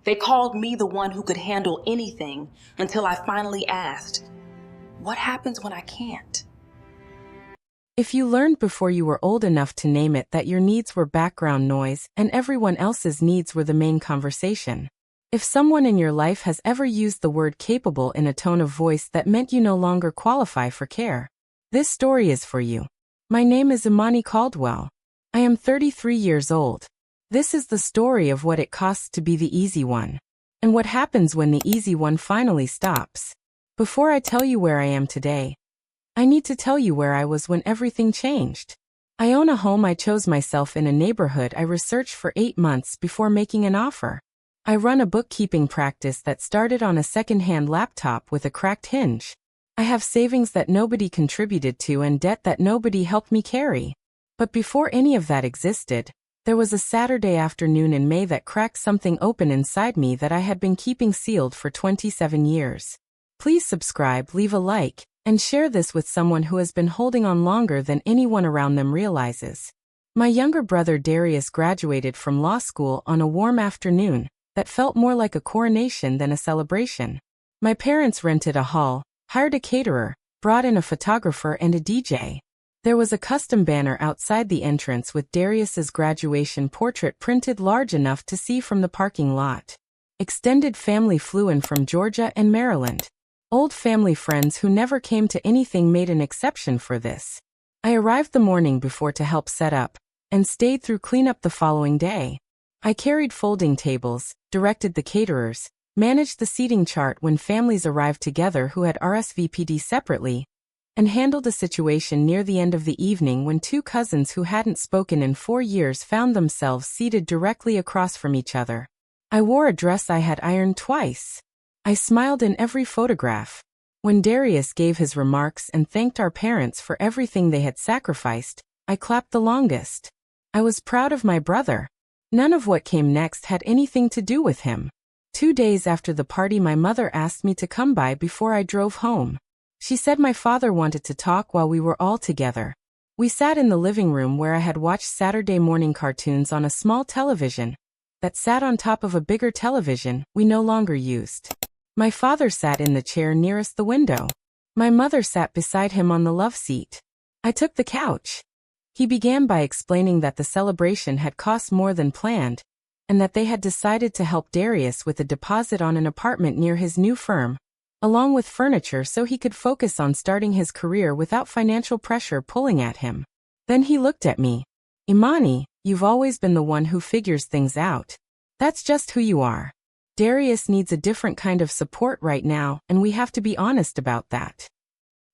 They called me the one who could handle anything until I finally asked, what happens when I can't? If you learned before you were old enough to name it that your needs were background noise and everyone else's needs were the main conversation. If someone in your life has ever used the word capable in a tone of voice that meant you no longer qualify for care, this story is for you. My name is Imani Caldwell. I am 33 years old. This is the story of what it costs to be the easy one, and what happens when the easy one finally stops. Before I tell you where I am today, I need to tell you where I was when everything changed. I own a home I chose myself in a neighborhood I researched for 8 months before making an offer. I run a bookkeeping practice that started on a second-hand laptop with a cracked hinge. I have savings that nobody contributed to and debt that nobody helped me carry. But before any of that existed, there was a Saturday afternoon in May that cracked something open inside me that I had been keeping sealed for 27 years. Please subscribe, leave a like, and share this with someone who has been holding on longer than anyone around them realizes. My younger brother Darius graduated from law school on a warm afternoon that felt more like a coronation than a celebration. My parents rented a hall, hired a caterer, brought in a photographer and a DJ. There was a custom banner outside the entrance with Darius's graduation portrait printed large enough to see from the parking lot. Extended family flew in from Georgia and Maryland. Old family friends who never came to anything made an exception for this. I arrived the morning before to help set up, and stayed through cleanup the following day. I carried folding tables, directed the caterers, managed the seating chart when families arrived together who had RSVP'd separately, and handled a situation near the end of the evening when 2 cousins who hadn't spoken in 4 years found themselves seated directly across from each other. I wore a dress I had ironed twice. I smiled in every photograph. When Darius gave his remarks and thanked our parents for everything they had sacrificed, I clapped the longest. I was proud of my brother. None of what came next had anything to do with him. 2 days after the party, my mother asked me to come by before I drove home. She said my father wanted to talk while we were all together. We sat in the living room where I had watched Saturday morning cartoons on a small television that sat on top of a bigger television we no longer used. My father sat in the chair nearest the window. My mother sat beside him on the love seat. I took the couch. He began by explaining that the celebration had cost more than planned, and that they had decided to help Darius with a deposit on an apartment near his new firm, along with furniture so he could focus on starting his career without financial pressure pulling at him. Then he looked at me. Imani, you've always been the one who figures things out. That's just who you are. Darius needs a different kind of support right now, and we have to be honest about that.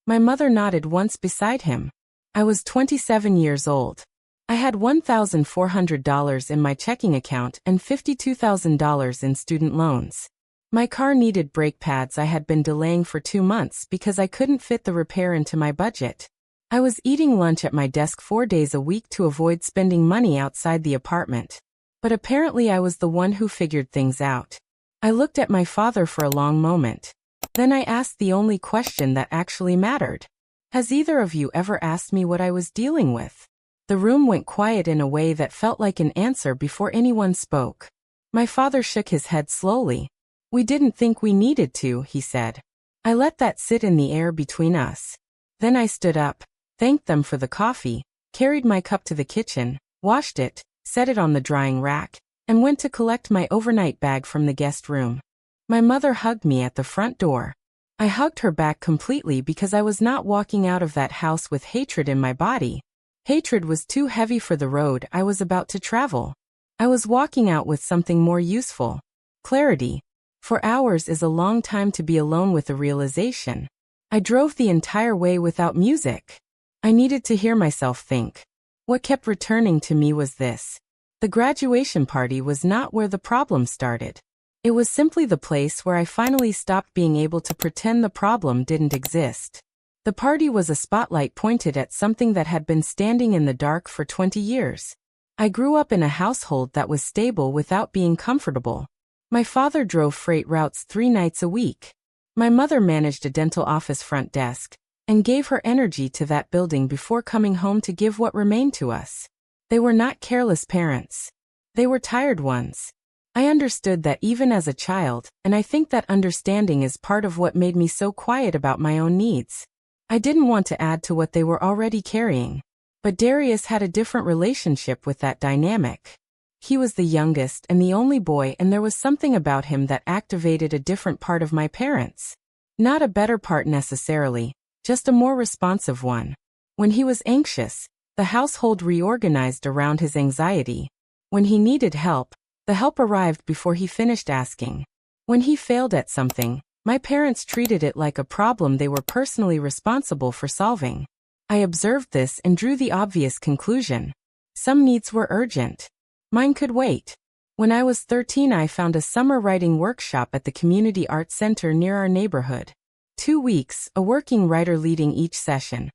My mother nodded once beside him. I was 27 years old. I had $1,400 in my checking account and $52,000 in student loans. My car needed brake pads I had been delaying for 2 months because I couldn't fit the repair into my budget. I was eating lunch at my desk 4 days a week to avoid spending money outside the apartment. But apparently I was the one who figured things out. I looked at my father for a long moment. Then I asked the only question that actually mattered. Has either of you ever asked me what I was dealing with? The room went quiet in a way that felt like an answer before anyone spoke. My father shook his head slowly. We didn't think we needed to, he said. I let that sit in the air between us. Then I stood up, thanked them for the coffee, carried my cup to the kitchen, washed it, set it on the drying rack, and went to collect my overnight bag from the guest room. My mother hugged me at the front door. I hugged her back completely because I was not walking out of that house with hatred in my body. Hatred was too heavy for the road I was about to travel. I was walking out with something more useful. Clarity. For hours is a long time to be alone with a realization. I drove the entire way without music. I needed to hear myself think. What kept returning to me was this. The graduation party was not where the problem started. It was simply the place where I finally stopped being able to pretend the problem didn't exist. The party was a spotlight pointed at something that had been standing in the dark for 20 years. I grew up in a household that was stable without being comfortable. My father drove freight routes 3 nights a week. My mother managed a dental office front desk, and gave her energy to that building before coming home to give what remained to us. They were not careless parents. They were tired ones. I understood that even as a child, and I think that understanding is part of what made me so quiet about my own needs. I didn't want to add to what they were already carrying. But Darius had a different relationship with that dynamic. He was the youngest and the only boy, and there was something about him that activated a different part of my parents. Not a better part necessarily, just a more responsive one. When he was anxious, the household reorganized around his anxiety. When he needed help, the help arrived before he finished asking. When he failed at something, my parents treated it like a problem they were personally responsible for solving. I observed this and drew the obvious conclusion. Some needs were urgent. Mine could wait. When I was 13, I found a summer writing workshop at the Community Arts Center near our neighborhood. 2 weeks, a working writer leading each session.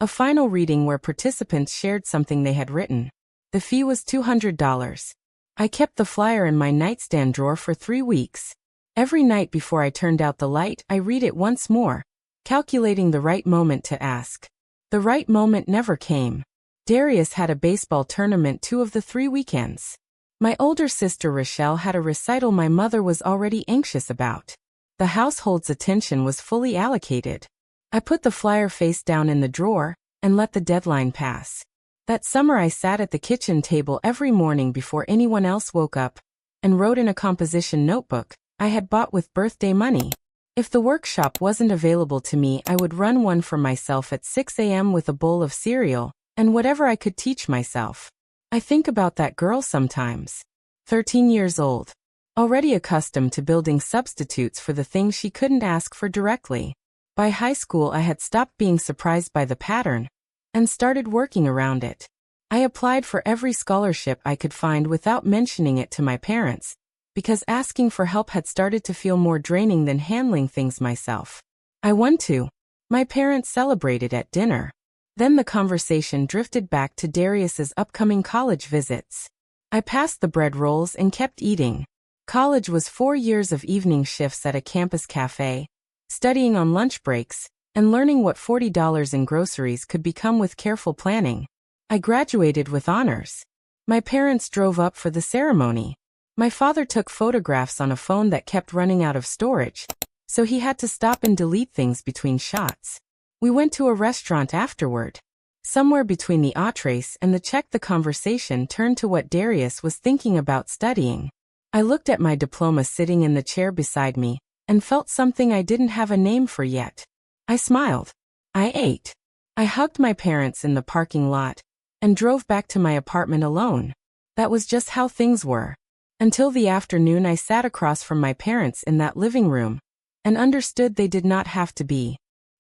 A final reading where participants shared something they had written. The fee was $200. I kept the flyer in my nightstand drawer for 3 weeks. Every night before I turned out the light, I read it once more, calculating the right moment to ask. The right moment never came. Darius had a baseball tournament 2 of the 3 weekends. My older sister Rochelle had a recital my mother was already anxious about. The household's attention was fully allocated. I put the flyer face down in the drawer and let the deadline pass. That summer I sat at the kitchen table every morning before anyone else woke up and wrote in a composition notebook I had bought with birthday money. If the workshop wasn't available to me, I would run one for myself at 6 a.m. with a bowl of cereal and whatever I could teach myself. I think about that girl sometimes. 13 years old. Already accustomed to building substitutes for the things she couldn't ask for directly. By high school I had stopped being surprised by the pattern and started working around it. I applied for every scholarship I could find without mentioning it to my parents, because asking for help had started to feel more draining than handling things myself. I won too. My parents celebrated at dinner. Then the conversation drifted back to Darius's upcoming college visits. I passed the bread rolls and kept eating. College was 4 years of evening shifts at a campus cafe, studying on lunch breaks, and learning what $40 in groceries could become with careful planning. I graduated with honors. My parents drove up for the ceremony. My father took photographs on a phone that kept running out of storage, so he had to stop and delete things between shots. We went to a restaurant afterward. Somewhere between the entrees and the check, the conversation turned to what Darius was thinking about studying. I looked at my diploma sitting in the chair beside me and felt something I didn't have a name for yet. I smiled. I ate. I hugged my parents in the parking lot and drove back to my apartment alone. That was just how things were. Until the afternoon I sat across from my parents in that living room and understood they did not have to be.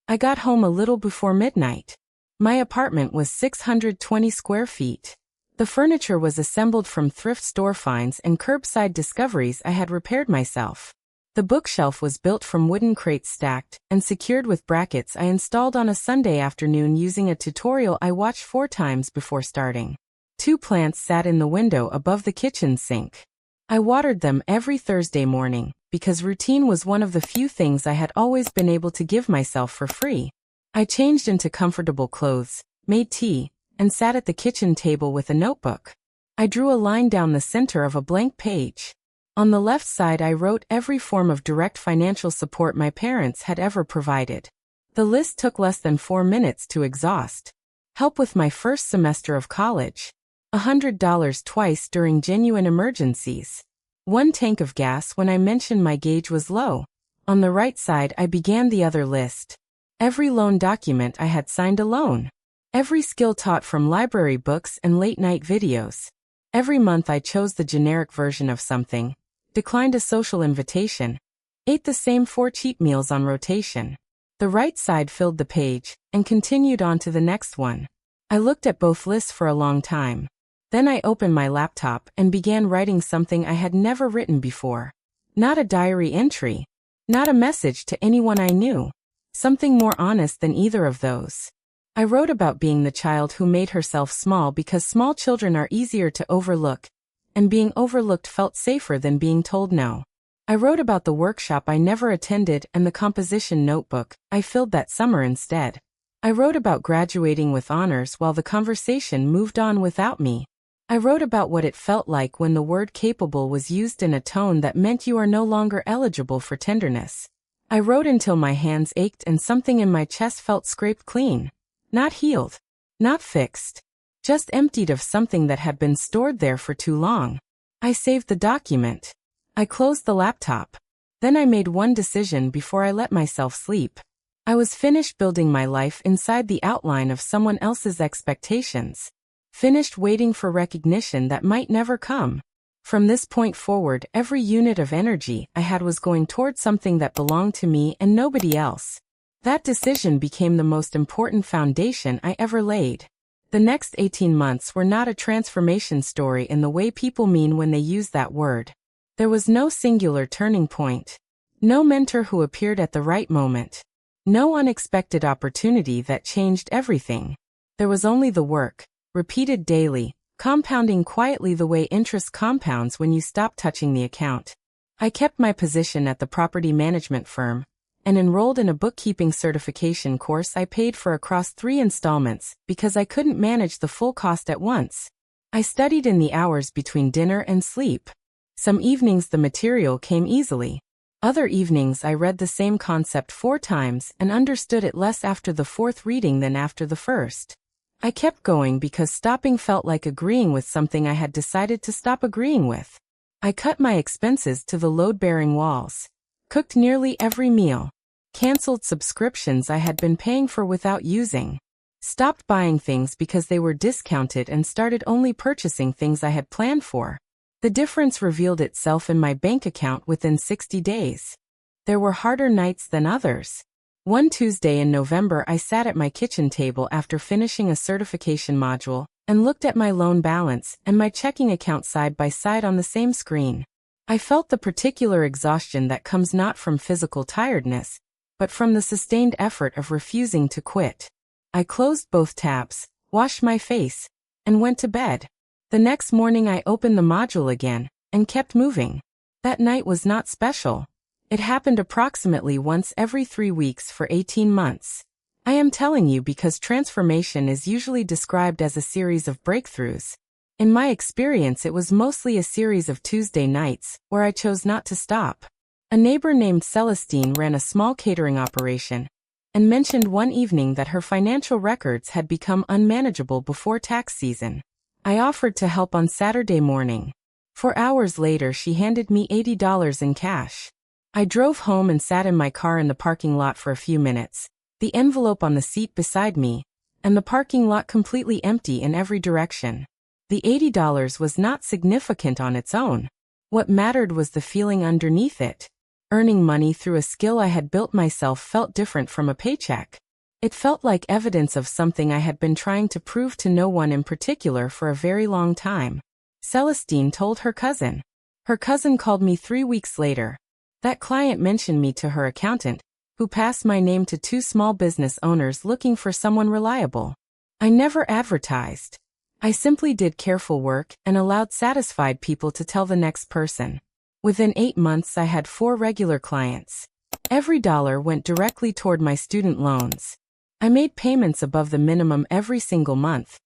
I got home a little before midnight. My apartment was 620 square feet. The furniture was assembled from thrift store finds and curbside discoveries I had repaired myself. The bookshelf was built from wooden crates stacked and secured with brackets I installed on a Sunday afternoon using a tutorial I watched 4 times before starting. 2 plants sat in the window above the kitchen sink. I watered them every Thursday morning because routine was one of the few things I had always been able to give myself for free. I changed into comfortable clothes, made tea, and sat at the kitchen table with a notebook. I drew a line down the center of a blank page. On the left side I wrote every form of direct financial support my parents had ever provided. The list took less than 4 minutes to exhaust. Help with my first semester of college. $100 twice during genuine emergencies. 1 tank of gas when I mentioned my gauge was low. On the right side I began the other list. Every loan document I had signed a loan. Every skill taught from library books and late-night videos. Every month I chose the generic version of something, declined a social invitation, ate the same 4 cheap meals on rotation. The right side filled the page and continued on to the next one. I looked at both lists for a long time. Then I opened my laptop and began writing something I had never written before. Not a diary entry. Not a message to anyone I knew. Something more honest than either of those. I wrote about being the child who made herself small because small children are easier to overlook, and being overlooked felt safer than being told no. I wrote about the workshop I never attended and the composition notebook I filled that summer instead. I wrote about graduating with honors while the conversation moved on without me. I wrote about what it felt like when the word capable was used in a tone that meant you are no longer eligible for tenderness. I wrote until my hands ached and something in my chest felt scraped clean. Not healed. Not fixed. Just emptied of something that had been stored there for too long. I saved the document. I closed the laptop. Then I made one decision before I let myself sleep. I was finished building my life inside the outline of someone else's expectations. Finished waiting for recognition that might never come. From this point forward, every unit of energy I had was going toward something that belonged to me and nobody else. That decision became the most important foundation I ever laid. The next 18 months were not a transformation story in the way people mean when they use that word. There was no singular turning point. No mentor who appeared at the right moment. No unexpected opportunity that changed everything. There was only the work, repeated daily, compounding quietly the way interest compounds when you stop touching the account. I kept my position at the property management firm, and enrolled in a bookkeeping certification course I paid for across 3 installments because I couldn't manage the full cost at once. I studied in the hours between dinner and sleep. Some evenings the material came easily. Other evenings I read the same concept 4 times and understood it less after the 4th reading than after the first. I kept going because stopping felt like agreeing with something I had decided to stop agreeing with. I cut my expenses to the load-bearing walls. Cooked nearly every meal. Canceled subscriptions I had been paying for without using. Stopped buying things because they were discounted and started only purchasing things I had planned for. The difference revealed itself in my bank account within 60 days. There were harder nights than others. One Tuesday in November I sat at my kitchen table after finishing a certification module and looked at my loan balance and my checking account side by side on the same screen. I felt the particular exhaustion that comes not from physical tiredness, but from the sustained effort of refusing to quit. I closed both tabs, washed my face, and went to bed. The next morning I opened the module again, and kept moving. That night was not special. It happened approximately once every 3 weeks for 18 months. I am telling you because transformation is usually described as a series of breakthroughs. In my experience it was mostly a series of Tuesday nights, where I chose not to stop. A neighbor named Celestine ran a small catering operation, and mentioned one evening that her financial records had become unmanageable before tax season. I offered to help on Saturday morning. 4 hours later she handed me $80 in cash. I drove home and sat in my car in the parking lot for a few minutes, the envelope on the seat beside me, and the parking lot completely empty in every direction. The $80 was not significant on its own. What mattered was the feeling underneath it. Earning money through a skill I had built myself felt different from a paycheck. It felt like evidence of something I had been trying to prove to no one in particular for a very long time. Celestine told her cousin. Her cousin called me 3 weeks later. That client mentioned me to her accountant, who passed my name to 2 small business owners looking for someone reliable. I never advertised. I simply did careful work and allowed satisfied people to tell the next person. Within 8 months I had 4 regular clients. Every dollar went directly toward my student loans. I made payments above the minimum every single month.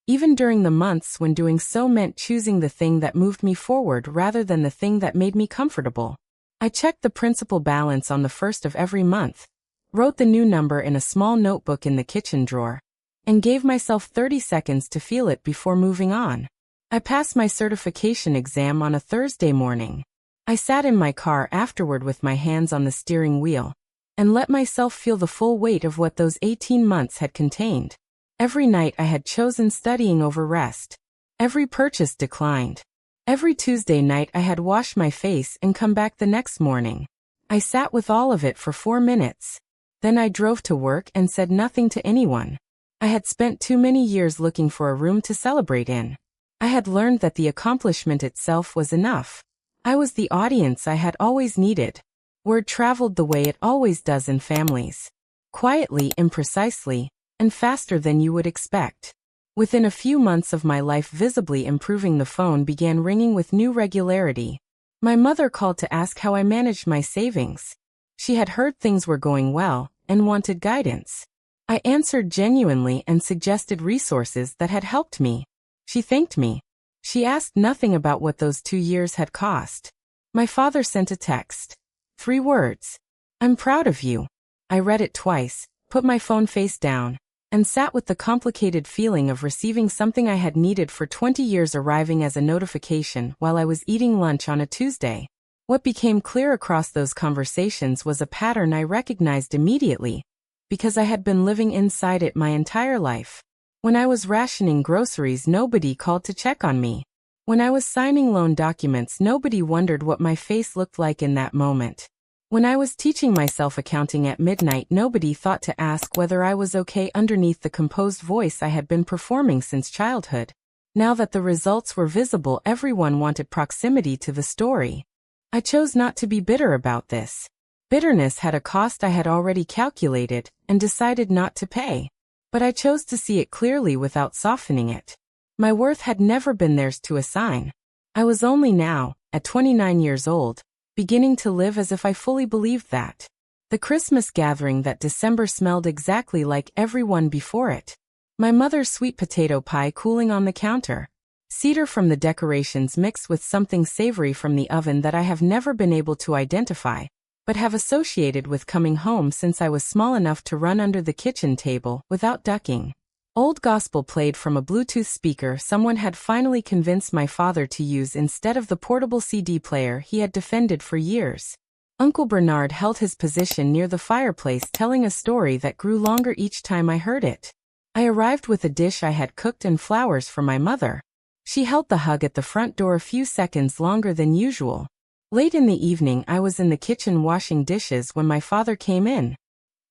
Even during the months when doing so meant choosing the thing that moved me forward rather than the thing that made me comfortable. I checked the principal balance on the 1st of every month, wrote the new number in a small notebook in the kitchen drawer, and gave myself 30 seconds to feel it before moving on. I passed my certification exam on a Thursday morning. I sat in my car afterward with my hands on the steering wheel, and let myself feel the full weight of what those 18 months had contained. Every night I had chosen studying over rest. Every purchase declined. Every Tuesday night I had washed my face and come back the next morning. I sat with all of it for 4 minutes. Then I drove to work and said nothing to anyone. I had spent too many years looking for a room to celebrate in. I had learned that the accomplishment itself was enough. I was the audience I had always needed. Word traveled the way it always does in families. Quietly, imprecisely, and faster than you would expect. Within a few months of my life visibly improving, the phone began ringing with new regularity. My mother called to ask how I managed my savings. She had heard things were going well, and wanted guidance. I answered genuinely and suggested resources that had helped me. She thanked me. She asked nothing about what those 2 years had cost. My father sent a text. 3 words. I'm proud of you. I read it twice, put my phone face down, and sat with the complicated feeling of receiving something I had needed for 20 years arriving as a notification while I was eating lunch on a Tuesday. What became clear across those conversations was a pattern I recognized immediately, because I had been living inside it my entire life. When I was rationing groceries, nobody called to check on me. When I was signing loan documents, nobody wondered what my face looked like in that moment. When I was teaching myself accounting at midnight, nobody thought to ask whether I was okay underneath the composed voice I had been performing since childhood. Now that the results were visible, everyone wanted proximity to the story. I chose not to be bitter about this. Bitterness had a cost I had already calculated and decided not to pay. But I chose to see it clearly without softening it. My worth had never been theirs to assign. I was only now, at 29 years old, beginning to live as if I fully believed that. The Christmas gathering that December smelled exactly like everyone before it. My mother's sweet potato pie cooling on the counter. Cedar from the decorations mixed with something savory from the oven that I have never been able to identify, but have associated with coming home since I was small enough to run under the kitchen table without ducking. Old gospel played from a Bluetooth speaker someone had finally convinced my father to use instead of the portable CD player he had defended for years. Uncle Bernard held his position near the fireplace, telling a story that grew longer each time I heard it. I arrived with a dish I had cooked and flowers for my mother. She held the hug at the front door a few seconds longer than usual. Late in the evening, I was in the kitchen washing dishes when my father came in.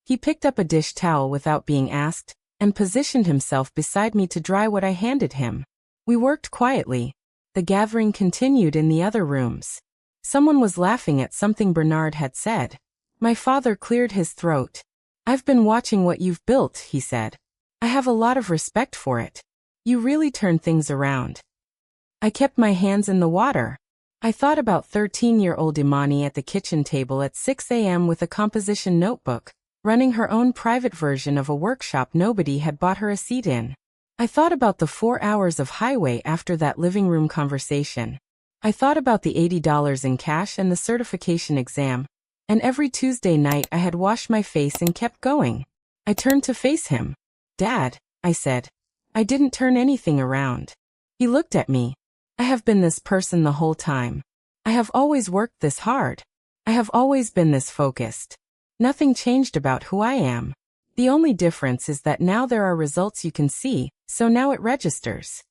He picked up a dish towel without being asked, and positioned himself beside me to dry what I handed him. We worked quietly. The gathering continued in the other rooms. Someone was laughing at something Bernard had said. My father cleared his throat. I've been watching what you've built, he said. I have a lot of respect for it. You really turned things around. I kept my hands in the water. I thought about 13-year-old Imani at the kitchen table at 6 a.m. with a composition notebook, running her own private version of a workshop nobody had bought her a seat in. I thought about the 4 hours of highway after that living room conversation. I thought about the $80 in cash and the certification exam, and every Tuesday night I had washed my face and kept going. I turned to face him. Dad, I said. I didn't turn anything around. He looked at me. I have been this person the whole time. I have always worked this hard. I have always been this focused. Nothing changed about who I am. The only difference is that now there are results you can see, so now it registers.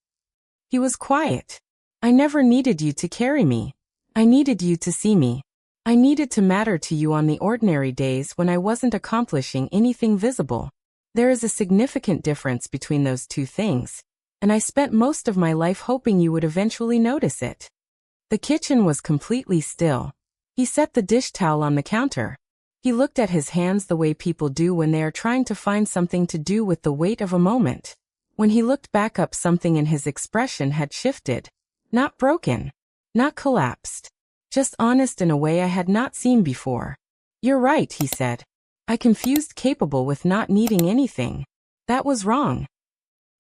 He was quiet. I never needed you to carry me. I needed you to see me. I needed to matter to you on the ordinary days when I wasn't accomplishing anything visible. There is a significant difference between those two things, and I spent most of my life hoping you would eventually notice it. The kitchen was completely still. He set the dish towel on the counter. He looked at his hands the way people do when they are trying to find something to do with the weight of a moment. When he looked back up, something in his expression had shifted. Not broken. Not collapsed. Just honest in a way I had not seen before. You're right, he said. I confused capable with not needing anything. That was wrong.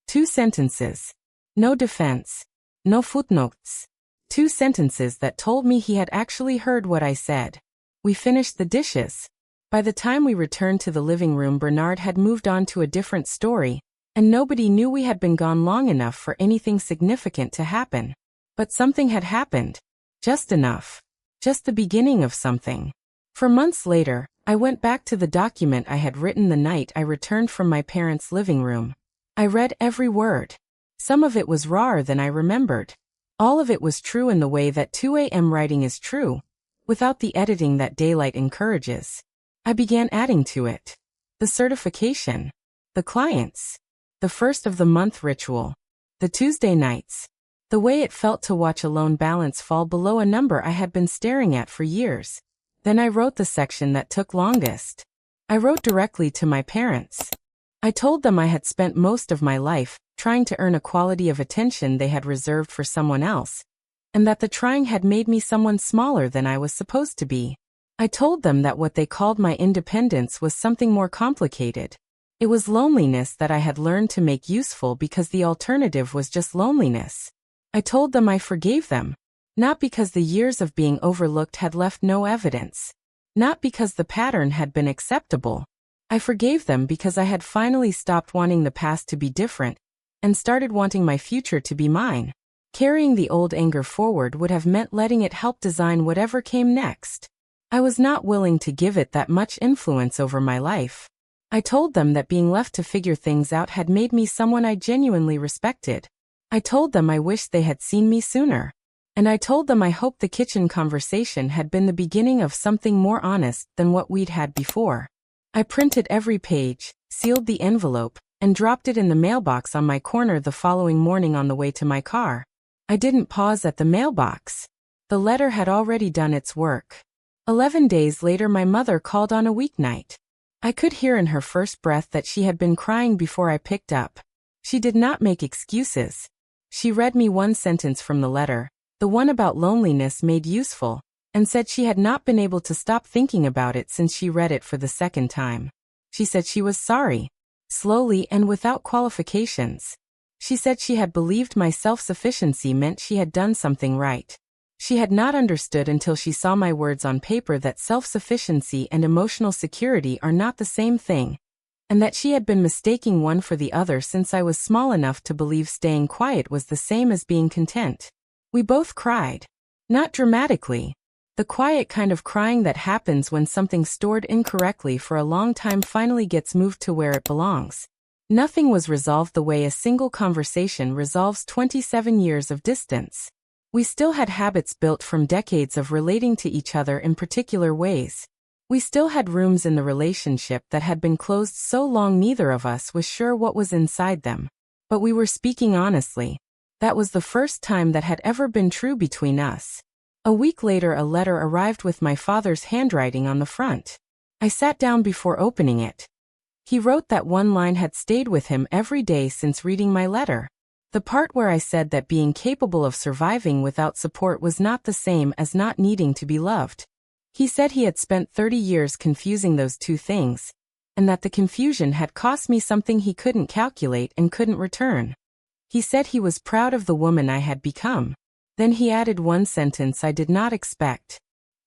2 sentences. No defense. No footnotes. 2 sentences that told me he had actually heard what I said. We finished the dishes. By the time we returned to the living room, Bernard had moved on to a different story, and nobody knew we had been gone long enough for anything significant to happen. But something had happened. Just enough. Just the beginning of something. For months later, I went back to the document I had written the night I returned from my parents' living room. I read every word. Some of it was rawer than I remembered. All of it was true in the way that 2 a.m. writing is true, without the editing that daylight encourages. I began adding to it. The certification. The clients. The first of the month ritual. The Tuesday nights. The way it felt to watch a loan balance fall below a number I had been staring at for years. Then I wrote the section that took longest. I wrote directly to my parents. I told them I had spent most of my life trying to earn a quality of attention they had reserved for someone else, and that the trying had made me someone smaller than I was supposed to be. I told them that what they called my independence was something more complicated. It was loneliness that I had learned to make useful because the alternative was just loneliness. I told them I forgave them. Not because the years of being overlooked had left no evidence. Not because the pattern had been acceptable. I forgave them because I had finally stopped wanting the past to be different and started wanting my future to be mine. Carrying the old anger forward would have meant letting it help design whatever came next. I was not willing to give it that much influence over my life. I told them that being left to figure things out had made me someone I genuinely respected. I told them I wished they had seen me sooner. And I told them I hoped the kitchen conversation had been the beginning of something more honest than what we'd had before. I printed every page, sealed the envelope, and dropped it in the mailbox on my corner the following morning on the way to my car. I didn't pause at the mailbox. The letter had already done its work. 11 days later my mother called on a weeknight. I could hear in her first breath that she had been crying before I picked up. She did not make excuses. She read me one sentence from the letter, the one about loneliness made useful, and said she had not been able to stop thinking about it since she read it for the second time. She said she was sorry. Slowly and without qualifications. She said she had believed my self-sufficiency meant she had done something right. She had not understood until she saw my words on paper that self-sufficiency and emotional security are not the same thing, and that she had been mistaking one for the other since I was small enough to believe staying quiet was the same as being content. We both cried. Not dramatically. The quiet kind of crying that happens when something stored incorrectly for a long time finally gets moved to where it belongs. Nothing was resolved the way a single conversation resolves 27 years of distance. We still had habits built from decades of relating to each other in particular ways. We still had rooms in the relationship that had been closed so long neither of us was sure what was inside them. But we were speaking honestly. That was the first time that had ever been true between us. A week later a letter arrived with my father's handwriting on the front. I sat down before opening it. He wrote that one line had stayed with him every day since reading my letter. The part where I said that being capable of surviving without support was not the same as not needing to be loved. He said he had spent 30 years confusing those two things, and that the confusion had cost me something he couldn't calculate and couldn't return. He said he was proud of the woman I had become. Then he added one sentence I did not expect.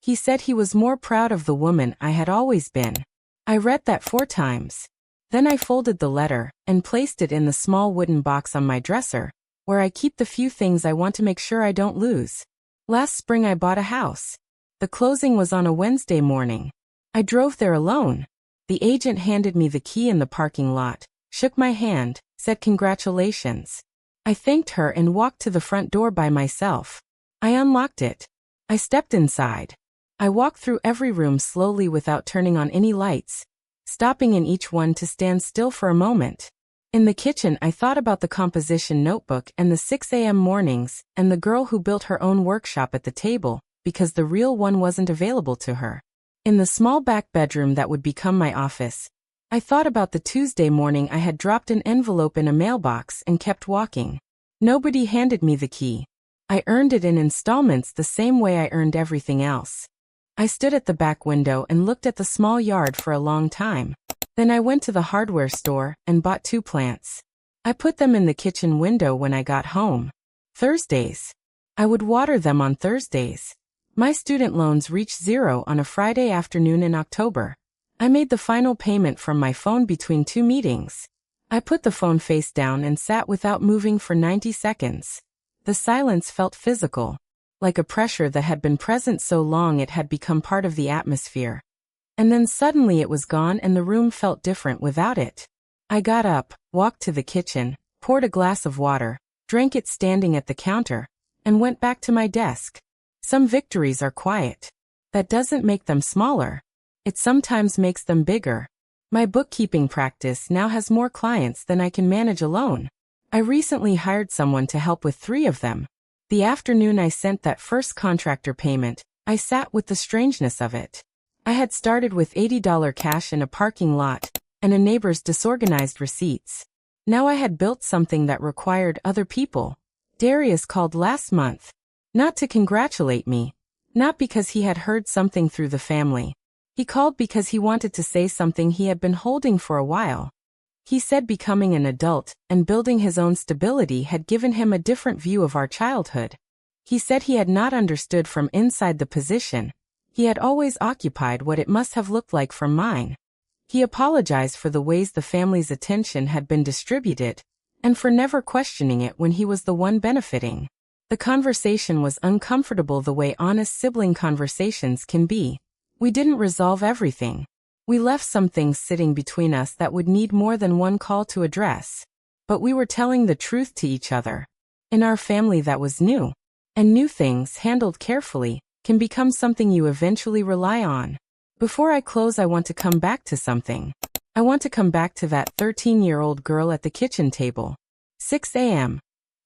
He said he was more proud of the woman I had always been. I read that 4 times. Then I folded the letter and placed it in the small wooden box on my dresser, where I keep the few things I want to make sure I don't lose. Last spring I bought a house. The closing was on a Wednesday morning. I drove there alone. The agent handed me the key in the parking lot, shook my hand, said congratulations. I thanked her and walked to the front door by myself. I unlocked it. I stepped inside. I walked through every room slowly without turning on any lights, stopping in each one to stand still for a moment. In the kitchen I thought about the composition notebook and the 6 a.m. mornings and the girl who built her own workshop at the table, because the real one wasn't available to her. In the small back bedroom that would become my office, I thought about the Tuesday morning I had dropped an envelope in a mailbox and kept walking. Nobody handed me the key. I earned it in installments the same way I earned everything else. I stood at the back window and looked at the small yard for a long time. Then I went to the hardware store and bought 2 plants. I put them in the kitchen window when I got home. Thursdays. I would water them on Thursdays. My student loans reached 0 on a Friday afternoon in October. I made the final payment from my phone between 2 meetings. I put the phone face down and sat without moving for 90 seconds. The silence felt physical, like a pressure that had been present so long it had become part of the atmosphere. And then suddenly it was gone and the room felt different without it. I got up, walked to the kitchen, poured a glass of water, drank it standing at the counter, and went back to my desk. Some victories are quiet. That doesn't make them smaller. It sometimes makes them bigger. My bookkeeping practice now has more clients than I can manage alone. I recently hired someone to help with 3 of them. The afternoon I sent that first contractor payment, I sat with the strangeness of it. I had started with $80 cash in a parking lot and a neighbor's disorganized receipts. Now I had built something that required other people. Darius called last month. Not to congratulate me. Not because he had heard something through the family. He called because he wanted to say something he had been holding for a while. He said becoming an adult and building his own stability had given him a different view of our childhood. He said he had not understood from inside the position he had always occupied what it must have looked like from mine. He apologized for the ways the family's attention had been distributed, and for never questioning it when he was the one benefiting. The conversation was uncomfortable the way honest sibling conversations can be. We didn't resolve everything. We left some things sitting between us that would need more than one call to address. But we were telling the truth to each other. In our family that was new. And new things, handled carefully, can become something you eventually rely on. Before I close, I want to come back to something. I want to come back to that 13-year-old girl at the kitchen table. 6 a.m.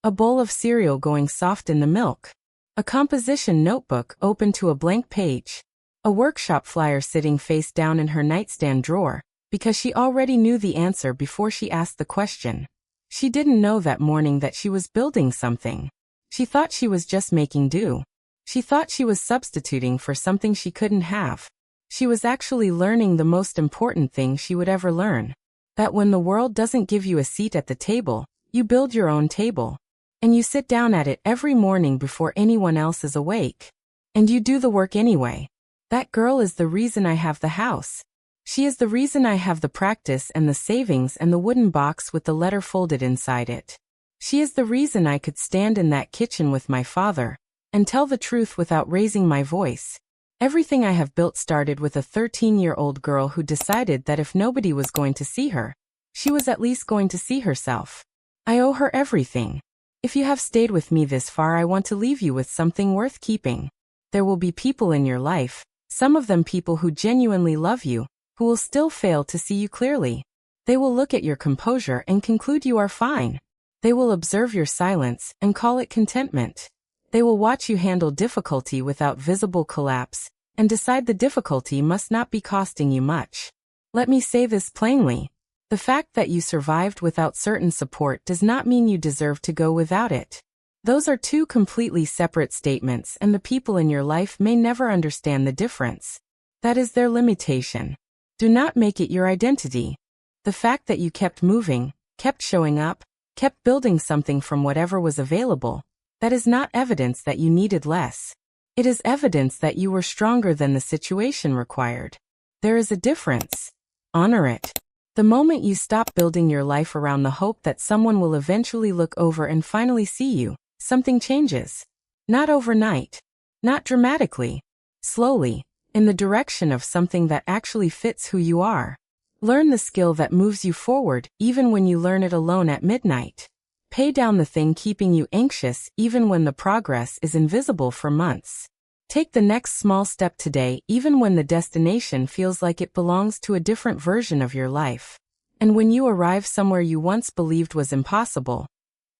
A bowl of cereal going soft in the milk. A composition notebook open to a blank page. A workshop flyer sitting face down in her nightstand drawer, because she already knew the answer before she asked the question. She didn't know that morning that she was building something. She thought she was just making do. She thought she was substituting for something she couldn't have. She was actually learning the most important thing she would ever learn. That when the world doesn't give you a seat at the table, you build your own table. And you sit down at it every morning before anyone else is awake. And you do the work anyway. That girl is the reason I have the house. She is the reason I have the practice and the savings and the wooden box with the letter folded inside it. She is the reason I could stand in that kitchen with my father and tell the truth without raising my voice. Everything I have built started with a 13-year-old girl who decided that if nobody was going to see her, she was at least going to see herself. I owe her everything. If you have stayed with me this far, I want to leave you with something worth keeping. There will be people in your life, some of them people who genuinely love you, who will still fail to see you clearly. They will look at your composure and conclude you are fine. They will observe your silence and call it contentment. They will watch you handle difficulty without visible collapse and decide the difficulty must not be costing you much. Let me say this plainly. The fact that you survived without certain support does not mean you deserve to go without it. Those are two completely separate statements, and the people in your life may never understand the difference. That is their limitation. Do not make it your identity. The fact that you kept moving, kept showing up, kept building something from whatever was available, that is not evidence that you needed less. It is evidence that you were stronger than the situation required. There is a difference. Honor it. The moment you stop building your life around the hope that someone will eventually look over and finally see you, something changes. Not overnight. Not dramatically. Slowly, in the direction of something that actually fits who you are. Learn the skill that moves you forward, even when you learn it alone at midnight. Pay down the thing keeping you anxious, even when the progress is invisible for months. Take the next small step today, even when the destination feels like it belongs to a different version of your life. And when you arrive somewhere you once believed was impossible,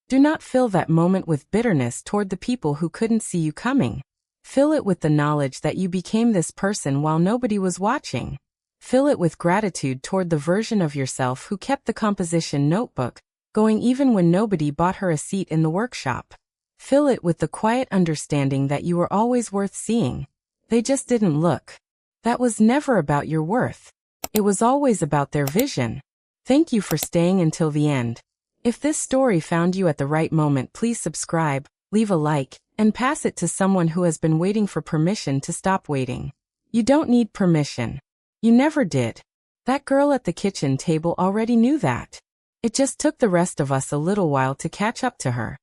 do not fill that moment with bitterness toward the people who couldn't see you coming. Fill it with the knowledge that you became this person while nobody was watching. Fill it with gratitude toward the version of yourself who kept the composition notebook going even when nobody bought her a seat in the workshop. Fill it with the quiet understanding that you were always worth seeing. They just didn't look. That was never about your worth. It was always about their vision. Thank you for staying until the end. If this story found you at the right moment, please subscribe, leave a like, and pass it to someone who has been waiting for permission to stop waiting. You don't need permission. You never did. That girl at the kitchen table already knew that. It just took the rest of us a little while to catch up to her.